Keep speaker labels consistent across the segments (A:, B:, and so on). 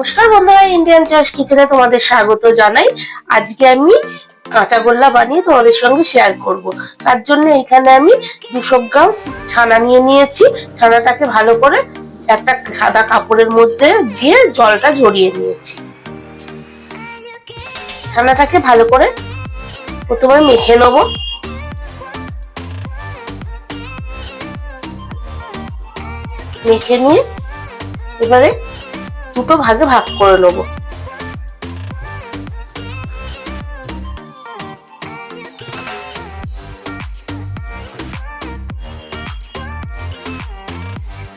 A: নমস্কার বন্ধুরা, Indian choice কিচেনে তোমাদের স্বাগত জানাই। আজকে আমি কাঁচাগোল্লা বানিয়ে তোমাদের সঙ্গে শেয়ার করব। তার জন্য এখানে আমি 200 গ্রাম ছানা নিয়ে নিয়েছি। ছানাটাকে ভালো করে একটা সাদা কাপড়ের মধ্যে দিয়ে জলটা ঝরিয়ে নিয়েছি। ছানাটাকে ভালো করে প্রথমে মেখে নেব। মেখে নিয়ে এবারে দুটো ভাগে ভাগ করে নেব।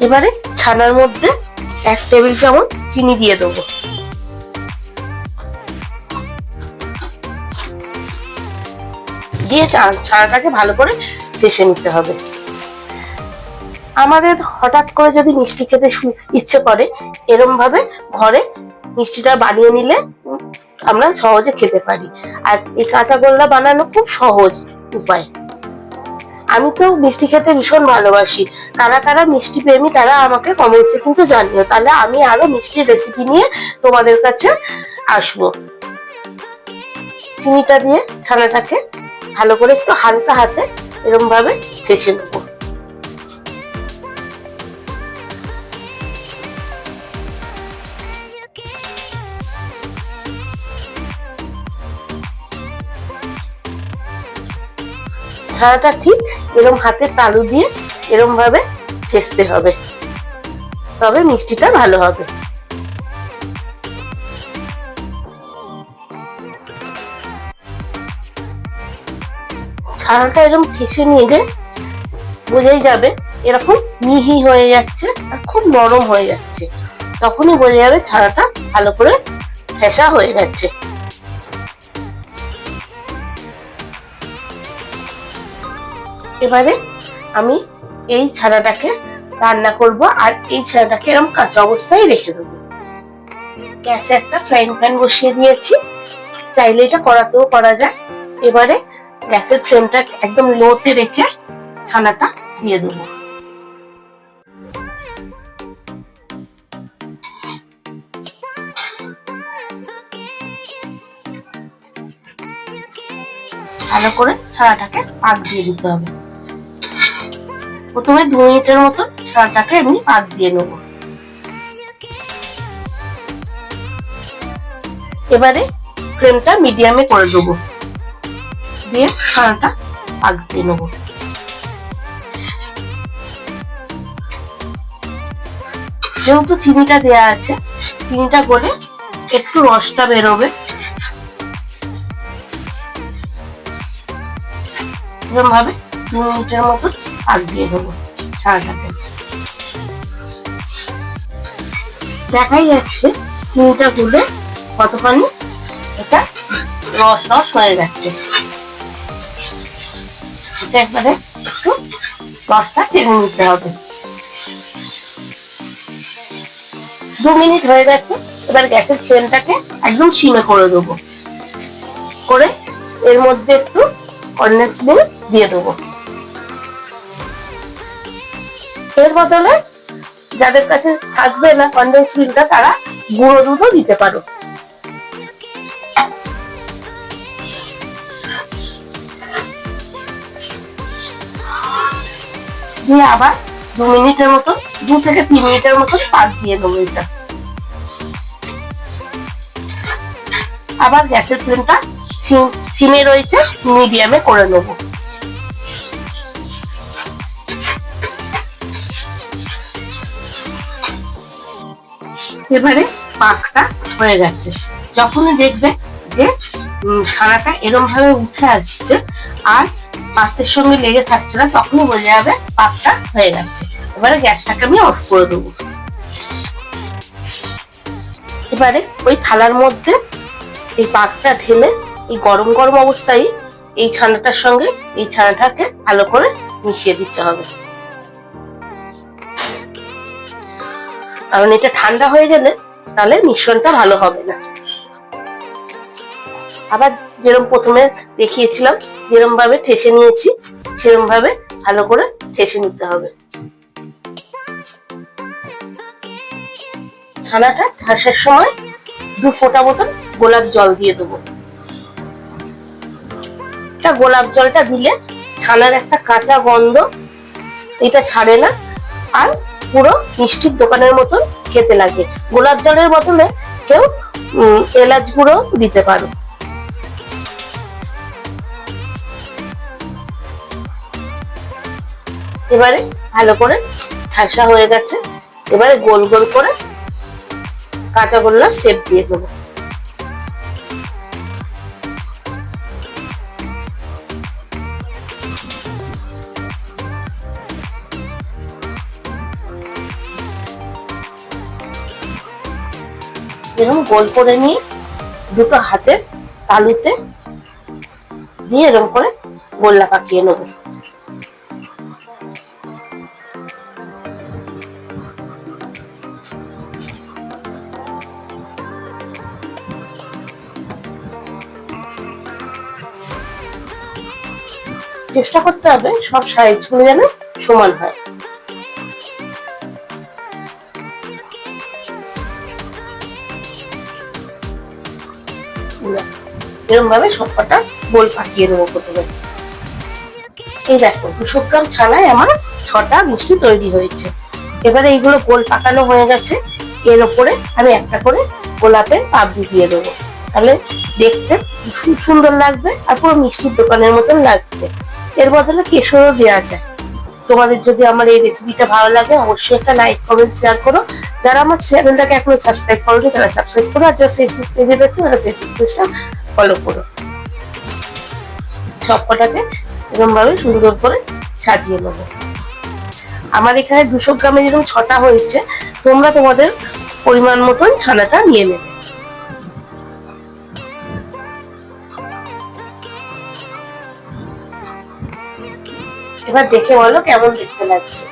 A: এবারে ছানার মধ্যে 1 টেবিল চামচ চিনি দিয়ে দেবো। দিয়ে ছানাটাকে ভালো করে ফেষে নিতে হবে। আমাদের হঠাৎ করে যদি মিষ্টি খেতে ইচ্ছে করে, এরকম ভাবে ঘরে মিষ্টিটা বানিয়ে নিলে আমরা সহজে খেতে পারি। আর এই কাঁচাগোল্লা বানানো খুব সহজ উপায়। আমি তো মিষ্টি খেতে ভীষণ ভালোবাসি। কারা কারা মিষ্টি প্রেমী তারা আমাকে কমেন্টসে কিন্তু জানিও, তাহলে আমি আরো মিষ্টির রেসিপি নিয়ে তোমাদের কাছে আসবো। চিনিটা দিয়ে ছানাটাকে ভালো করে একটু হালকা হাতে এরকম ভাবে ফেষে নেবো। ছানাটা ঠিক এরকম হাতের তালু দিয়ে এরকম ভাবে ফেষতে হবে, তবে মিষ্টিটা ভালো হবে। ছানাটা এরকম ফেষে নিলে বোঝাই যাবে এরকম মিহি হয়ে যাচ্ছে আর খুব নরম হয়ে যাচ্ছে, তখনই বোঝা যাবে ছানাটা ভালো করে ফেষা হয়ে গেছে। এবারে আমি এই ছানাটাকে রান্না করব, আর এই ছানাটাকে এরকম কাঁচা অবস্থায় রেখে দেবো। গ্যাসে একটা ফ্রাইং প্যান বসিয়ে দিয়েছি, চাইলে এটা কড়াতেও করা যায়। এবারে গ্যাসের ফ্লেমটা একদম লোতে রেখে ছানাটা দিয়ে দেবো। ভালো করে ছানাটাকে পাক দিয়ে দিতে হবে। প্রথমে 2 মিনিটের মতো ছানাটাকে এমনি পাক দিয়ে নেব। এবারে ফ্লেমটা মিডিয়ামে করে দেবো, দিয়ে ছানাটা পাক দিয়ে নেব। যেহেতু চিনিটা দেওয়া আছে, চিনিটা গলে একটু রসটা বেরোবে, এরকম ভাবে 2 মিনিটের মতো পাক দিয়ে দেবো ছানাটাকে। দেখাই যাচ্ছে চিনিটা গুলে কতখানি এটা রস রস হয়ে যাচ্ছে। এটা একবারে একটু রসটা টেনে নিতে হবে। 2 মিনিট হয়ে গেছে। এবার গ্যাসের ফ্লেমটাকে একদম সিমে করে দেবো, করে এর মধ্যে একটু কনডেন্স মিল্ক দিয়ে দেবো। এর বদলে যাদের কাছে থাকবে না কনডেন্স মিল্কটা, তারা গুঁড়ো দুধও দিতে পারো। দিয়ে আবার 2 মিনিটের মতো, 2 থেকে 3 মিনিটের মতো পাক দিয়ে দেবো। এটা আবার গ্যাসের ফ্লেমটা সিমে রয়েছে, মিডিয়ামে করে নেব। এবারে পাকটা হয়ে গেছে। যখনই দেখবে যে ছানাটা এরকম ভাবে উঠে আসছে আর পাতের সঙ্গে লেগে থাকছে না, তখনই বোঝা যাবে পাকটা হয়ে গেছে। এবারে গ্যাসটাকে আমি অফ করে দেবো। এবারে ওই থালার মধ্যে এই পাকটা ঢেলে এই গরম গরম অবস্থায় এই ছানাটার সঙ্গে এই ছানাটাকে ভালো করে মিশিয়ে দিতে হবে, কারণ এটা ঠান্ডা হয়ে গেলে তাহলে মিশ্রণটা ভালো হবে না। আবার যেরকম প্রথমে দেখিয়েছিলাম, যেরকম ভাবে ঠেসে নিয়েছি সেরকম ভাবে ভালো করে ঠেসে নিতে হবে। ছানাটা ঠাসার সময় 2 ফোঁটা মতন গোলাপ জল দিয়ে দেবো। এটা গোলাপ জলটা দিলে ছানার একটা কাঁচা গন্ধ এটা ছাড়ে না, আর পুরো মিষ্টির দোকানের মতন খেতে লাগে। গোলাপ জলের বদলে কেউ এলাচ গুঁড়ো দিতে পারো। এবারে ভালো করে ঠাসা হয়ে গেছে, এবারে গোল গোল করে কাঁচা গোল্লা শেপ দিয়ে দেবো। এরকম গোল করে নিয়ে দুটো হাতের তালুতে দিয়ে এরকম করে গোল্লা পাকিয়ে নেব। চেষ্টা করতে হবে সব সাইজগুলো যেন সমান হয়। এরকম ভাবে সবকটা গোল পাকিয়ে নেবো প্রথমে। এই দেখো 200 গ্রাম ছানায় আমার 6টা মিষ্টি তৈরি হয়েছে। এবারে এইগুলো গোল পাকানো হয়ে গেছে, এর উপরে আমি একটা করে গোলাপের পাপড়ি দিয়ে দেবো, তাহলে দেখতে খুব সুন্দর লাগবে আর পুরো মিষ্টির দোকানের মতন লাগবে। এর বদলে কেশরও দেওয়া যায়। তোমাদের যদি আমার এই রেসিপিটা ভালো লাগে অবশ্যই একটা লাইক কমেন্ট শেয়ার করো। যারা আমার চ্যানেলটাকে এখনো সাবস্ক্রাইব করোনি তারা সাবস্ক্রাইব করো, আর যারা ফেসবুক পেজে দেখছো তারা ফেসবুক পেজটা ফলো করো। সবকটাকে এরকম ভাবে সুন্দর করে সাজিয়ে নেবো। আমার এখানে 200 গ্রামের যেরকম 6টা হয়েছে, তোমরা তোমাদের পরিমাণ মতন ছানাটা নিয়ে নেবে। এবার দেখে বলো কেমন দেখতে লাগছে।